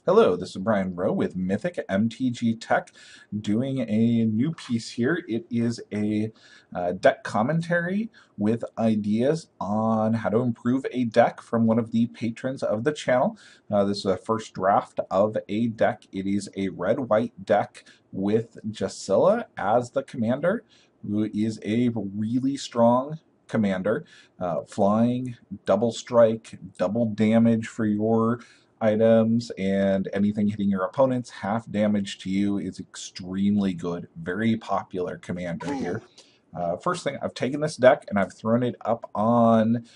Hello, this is Brian Rowe with Mythic MTG Tech doing a new piece here. It is a deck commentary with ideas on how to improve a deck from one of the patrons of the channel. This is a first draft of a deck. It is a red-white deck with Jasilla as the commander, who is a really strong commander. Flying, double strike, double damage for your items, and anything hitting your opponents, half damage to you is extremely good. Very popular commander here. First thing, I've taken this deck and I've thrown it up on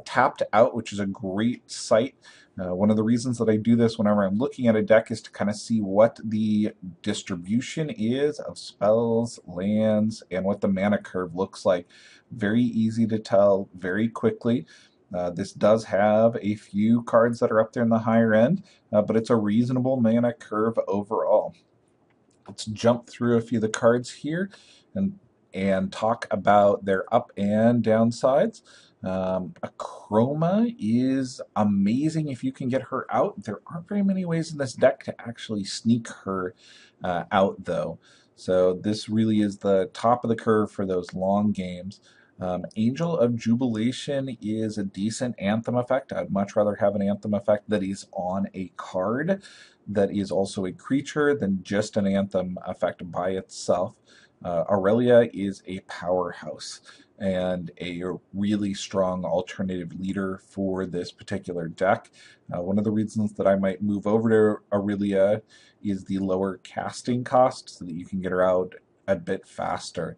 Tapped Out, which is a great site. One of the reasons that I do this whenever I'm looking at a deck is to kind of see what the distribution is of spells, lands, and what the mana curve looks like. Very easy to tell very quickly. This does have a few cards that are up there in the higher end, but it's a reasonable mana curve overall. Let's jump through a few of the cards here and talk about their up and down sides. Chroma is amazing if you can get her out. There aren't very many ways in this deck to actually sneak her out, though. So this really is the top of the curve for those long games. Angel of Jubilation is a decent anthem effect. I'd much rather have an anthem effect that is on a card that is also a creature than just an anthem effect by itself. Aurelia is a powerhouse and a really strong alternative leader for this particular deck. One of the reasons that I might move over to Aurelia is the lower casting cost so that you can get her out a bit faster.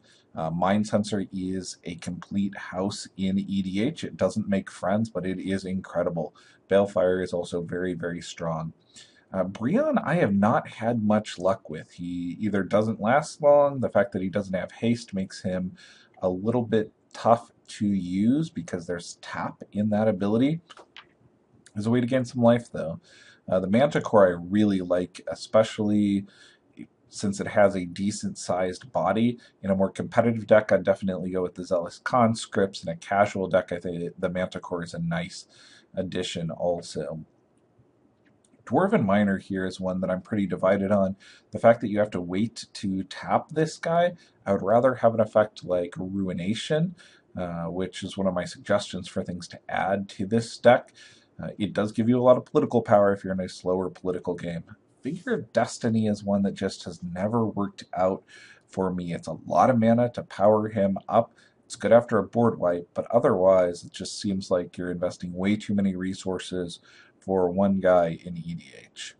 Mind Sensor is a complete house in EDH. It doesn't make friends, but it is incredible. Balefire is also very, very strong. Brionne, I have not had much luck with. He either doesn't last long, the fact that he doesn't have haste makes him a little bit tough to use because there's tap in that ability. There's a way to gain some life, though. The Manticore I really like, especially since it has a decent sized body. In a more competitive deck, I'd definitely go with the Zealous Conscripts. In a casual deck, I think the Manticore is a nice addition also. Dwarven Miner here is one that I'm pretty divided on. The fact that you have to wait to tap this guy, I would rather have an effect like Ruination, which is one of my suggestions for things to add to this deck. It does give you a lot of political power if you're in a slower political game. Figure of Destiny is one that just has never worked out for me. It's a lot of mana to power him up. It's good after a board wipe, but otherwise it just seems like you're investing way too many resources for one guy in EDH.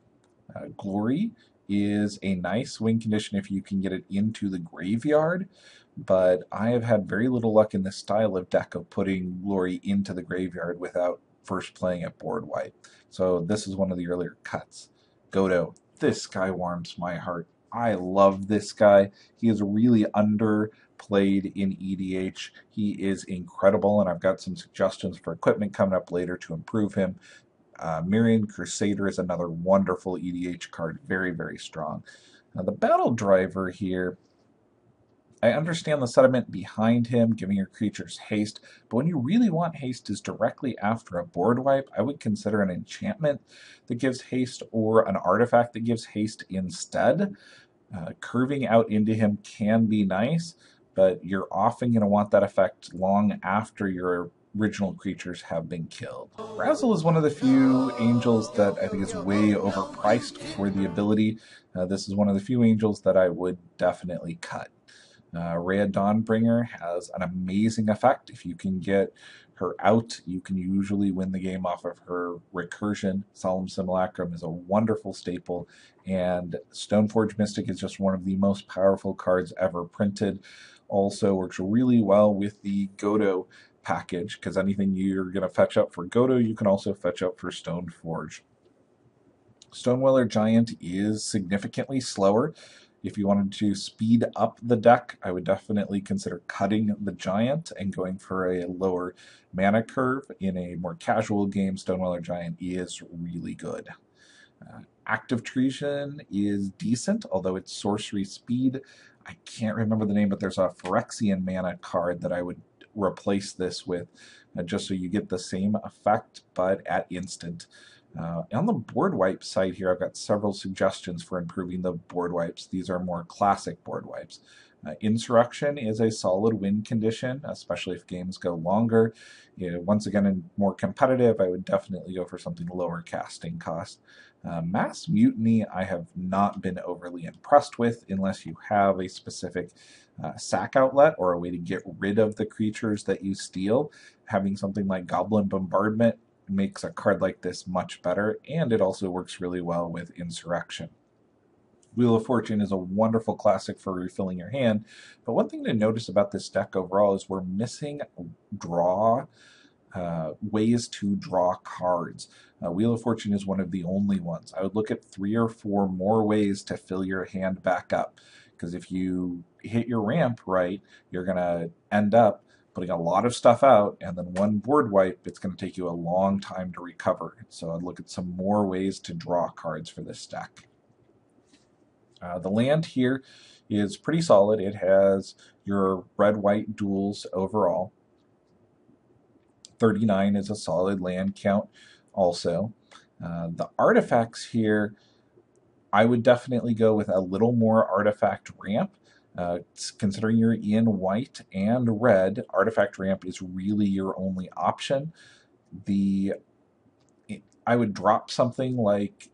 Glory is a nice win condition if you can get it into the graveyard, but I have had very little luck in this style of deck of putting Glory into the graveyard without first playing at board wipe. So this is one of the earlier cuts. Godo, this guy warms my heart. I love this guy. He is really underplayed in EDH. He is incredible, and I've got some suggestions for equipment coming up later to improve him. Mirian Crusader is another wonderful EDH card, very, very strong. Now, the Battle Driver here, I understand the sentiment behind him, giving your creatures haste, but when you really want haste is directly after a board wipe, I would consider an enchantment that gives haste or an artifact that gives haste instead. Curving out into him can be nice, but you're often going to want that effect long after your original creatures have been killed. Razzle is one of the few angels that I think is way overpriced for the ability. This is one of the few angels that I would definitely cut. Rhea Dawnbringer has an amazing effect. If you can get her out, you can usually win the game off of her recursion. Solemn Simulacrum is a wonderful staple, and Stoneforge Mystic is just one of the most powerful cards ever printed. Also works really well with the Godo package, because anything you're going to fetch up for Godo, you can also fetch up for Stoneforge. Stoneweller Giant is significantly slower. If you wanted to speed up the deck, I would definitely consider cutting the Giant and going for a lower mana curve. In a more casual game, Stoneweller Giant is really good. Active Treason is decent, although it's sorcery speed. I can't remember the name, but there's a Phyrexian mana card that I would replace this with, just so you get the same effect, but at instant. On the board wipe side here, I've got several suggestions for improving the board wipes. These are more classic board wipes. Insurrection is a solid win condition, especially if games go longer. Once again, in more competitive, I would definitely go for something lower casting cost. Mass Mutiny, I have not been overly impressed with unless you have a specific sack outlet or a way to get rid of the creatures that you steal. Having something like Goblin Bombardment makes a card like this much better, and it also works really well with Insurrection. Wheel of Fortune is a wonderful classic for refilling your hand, but one thing to notice about this deck overall is we're missing draw ways to draw cards. Wheel of Fortune is one of the only ones. I would look at 3 or 4 more ways to fill your hand back up, because if you hit your ramp right, you're going to end up putting a lot of stuff out, and then one board wipe, it's going to take you a long time to recover. So I'd look at some more ways to draw cards for this deck. The land here is pretty solid. It has your red-white duels overall. 39 is a solid land count also. The artifacts here, I would definitely go with a little more artifact ramp. Considering you're in white and red, artifact ramp is really your only option. I would drop something like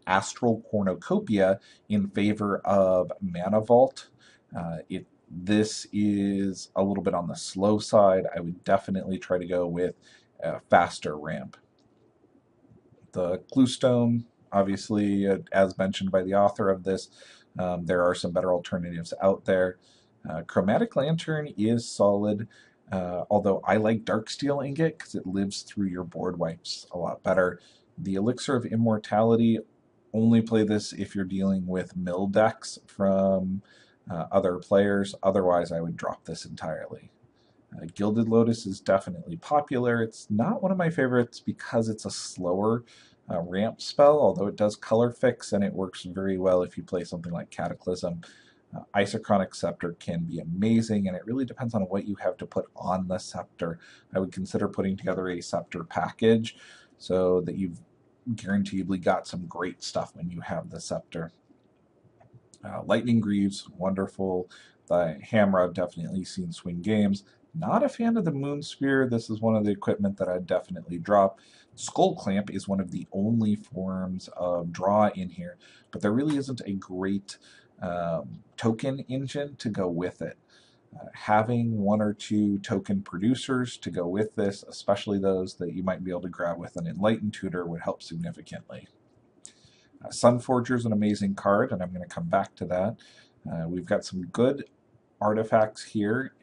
Astral Cornucopia in favor of Mana Vault. This is a little bit on the slow side. I would definitely try to go with a faster ramp. The Cluestone, obviously, as mentioned by the author of this, there are some better alternatives out there. Chromatic Lantern is solid, although I like Darksteel Ingot because it lives through your board wipes a lot better. The Elixir of Immortality, only play this if you're dealing with mill decks from other players. Otherwise, I would drop this entirely. Gilded Lotus is definitely popular. It's not one of my favorites because it's a slower ramp spell, although it does color fix and it works very well if you play something like Cataclysm. Isochronic Scepter can be amazing, and it really depends on what you have to put on the Scepter. I would consider putting together a Scepter package so that you've guaranteedly got some great stuff when you have the Scepter. Lightning Greaves, wonderful. The Hammer, I've definitely seen swing games. Not a fan of the Moon Spear. This is one of the equipment that I'd definitely drop. Skull Clamp is one of the only forms of draw in here, but there really isn't a great token engine to go with it. Having 1 or 2 token producers to go with this, especially those that you might be able to grab with an Enlightened Tutor, would help significantly. Sunforger is an amazing card, and I'm going to come back to that. We've got some good artifacts here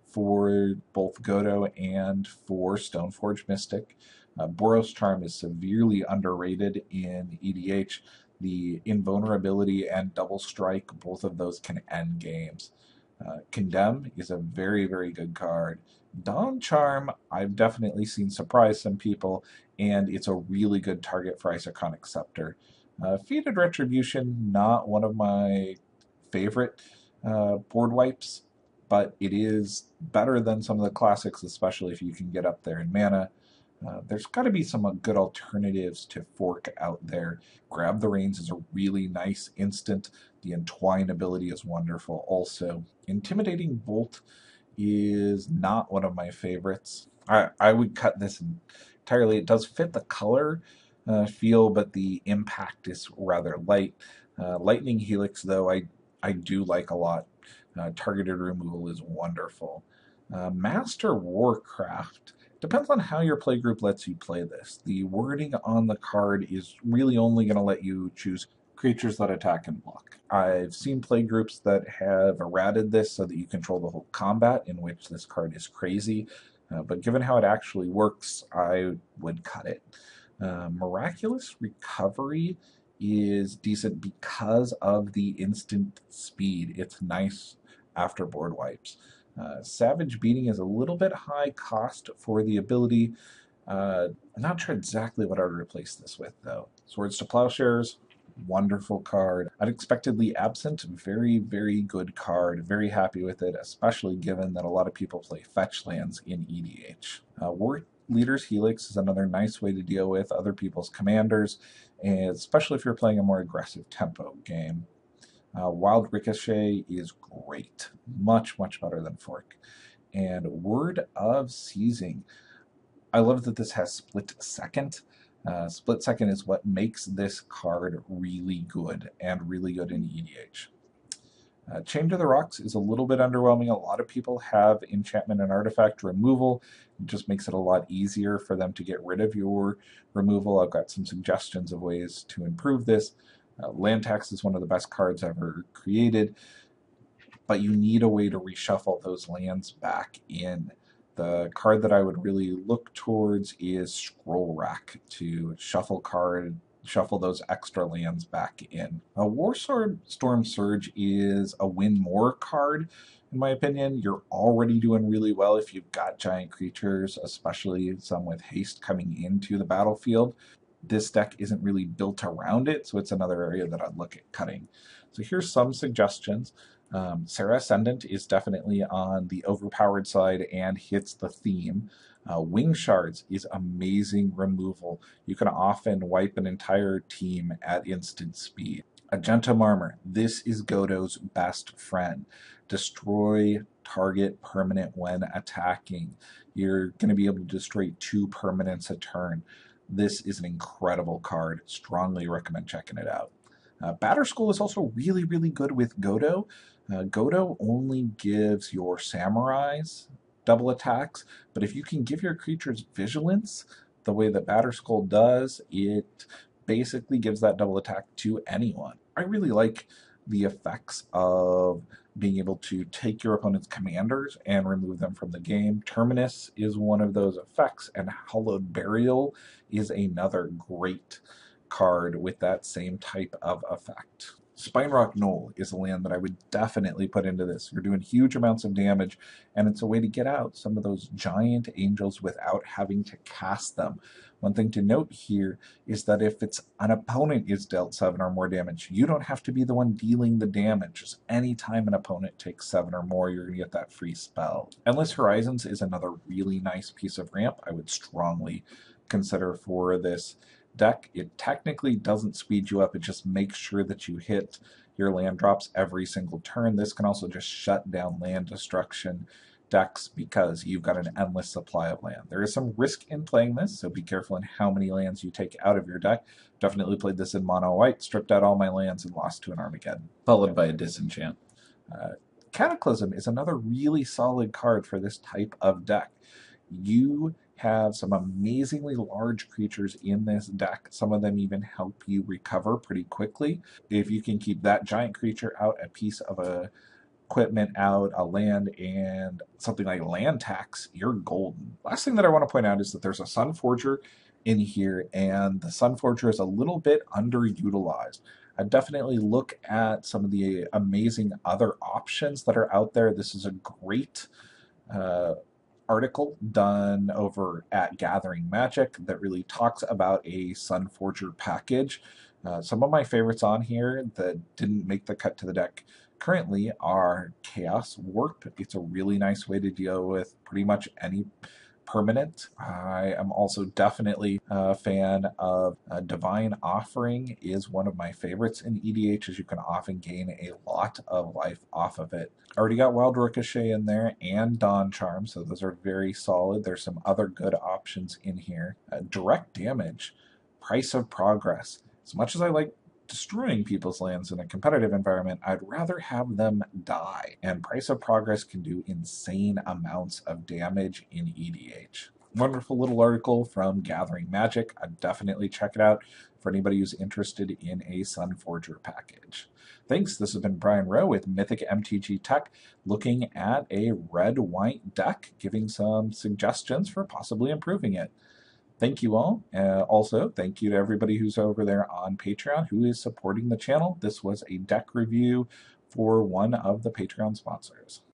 for both Godo and for Stoneforge Mystic. Boros Charm is severely underrated in EDH. The Invulnerability and Double Strike, both of those can end games. Condemn is a very, very good card. Dawn Charm, I've definitely seen surprise some people, and it's a really good target for Isochronic Scepter. Fated Retribution, not one of my favorite board wipes, but it is better than some of the classics, especially if you can get up there in mana. There's got to be some good alternatives to Fork out there. Grab the Reins is a really nice instant. The Entwine ability is wonderful also. Intimidating Bolt is not one of my favorites. I would cut this entirely. It does fit the color feel, but the impact is rather light. Lightning Helix, though, I do like a lot. Targeted removal is wonderful. Master Warcraft depends on how your playgroup lets you play this. The wording on the card is really only going to let you choose creatures that attack and block. I've seen playgroups that have errated this so that you control the whole combat, in which this card is crazy. But given how it actually works, I would cut it. Miraculous Recovery is decent because of the instant speed. It's nice after board wipes. Savage Beating is a little bit high cost for the ability. I'm not sure exactly what I would replace this with, though. Swords to Plowshares, wonderful card. Unexpectedly Absent, very, very good card. Very happy with it, especially given that a lot of people play fetch lands in EDH. Leader's Helix is another nice way to deal with other people's commanders, and especially if you're playing a more aggressive tempo game. Wild Ricochet is great, much, much better than Fork. And Word of Seizing. I love that this has Split Second. Split Second is what makes this card really good and really good in EDH. Chain to the Rocks is a little bit underwhelming. A lot of people have enchantment and artifact removal. It just makes it a lot easier for them to get rid of your removal. I've got some suggestions of ways to improve this. Land Tax is one of the best cards ever created, but you need a way to reshuffle those lands back in. The card that I would really look towards is Scroll Rack to shuffle those extra lands back in. Storm Surge is a win more card, in my opinion. You're already doing really well if you've got giant creatures, especially some with haste coming into the battlefield. This deck isn't really built around it, so it's another area that I'd look at cutting. So here's some suggestions. Serra Ascendant is definitely on the overpowered side and hits the theme. Wing Shards is amazing removal. You can often wipe an entire team at instant speed. Agentum Armor. This is Godot's best friend. Destroy target permanent when attacking. You're going to be able to destroy 2 permanents a turn. This is an incredible card. Strongly recommend checking it out. Batterskull is also really, really good with Godot. Godot only gives your samurais double attacks, but if you can give your creatures vigilance, the way that Batterskull does, it basically gives that double attack to anyone. I really like the effects of being able to take your opponent's commanders and remove them from the game. Terminus is one of those effects, and Hallowed Burial is another great card with that same type of effect. Spinerock Knoll is a land that I would definitely put into this. You're doing huge amounts of damage, and it's a way to get out some of those giant angels without having to cast them. One thing to note here is that if it's an opponent is dealt 7 or more damage, you don't have to be the one dealing the damage. Just anytime an opponent takes 7 or more, you're going to get that free spell. Endless Horizons is another really nice piece of ramp I would strongly consider for this deck. It technically doesn't speed you up, it just makes sure that you hit your land drops every single turn. This can also just shut down land destruction decks because you've got an endless supply of land. There is some risk in playing this, so be careful in how many lands you take out of your deck. Definitely played this in mono white, stripped out all my lands and lost to an Armageddon, followed by a Disenchant. Cataclysm is another really solid card for this type of deck. You have some amazingly large creatures in this deck. Some of them even help you recover pretty quickly. If you can keep that giant creature out, a piece of equipment out, a land, and something like land tax, you're golden. Last thing that I want to point out is that there's a Sun Forger in here, and the Sun Forger is a little bit underutilized. I definitely look at some of the amazing other options that are out there. This is a great article done over at Gathering Magic that really talks about a Sun Forger package. Some of my favorites on here that didn't make the cut to the deck currently are Chaos Warp. It's a really nice way to deal with pretty much any permanent. I am also definitely a fan of Divine Offering is one of my favorites in EDH, as you can often gain a lot of life off of it. Already got Wild Ricochet in there and Dawn Charm, so those are very solid. There's some other good options in here. Direct Damage, Price of Progress. As much as I like destroying people's lands in a competitive environment, I'd rather have them die. And Price of Progress can do insane amounts of damage in EDH. Wonderful little article from Gathering Magic. I'd definitely check it out for anybody who's interested in a Sun Forger package. Thanks. This has been Brian Rowe with Mythic MTG Tech, looking at a red-white deck, giving some suggestions for possibly improving it. Thank you all. Also, thank you to everybody who's over there on Patreon who is supporting the channel. This was a deck review for one of the Patreon sponsors.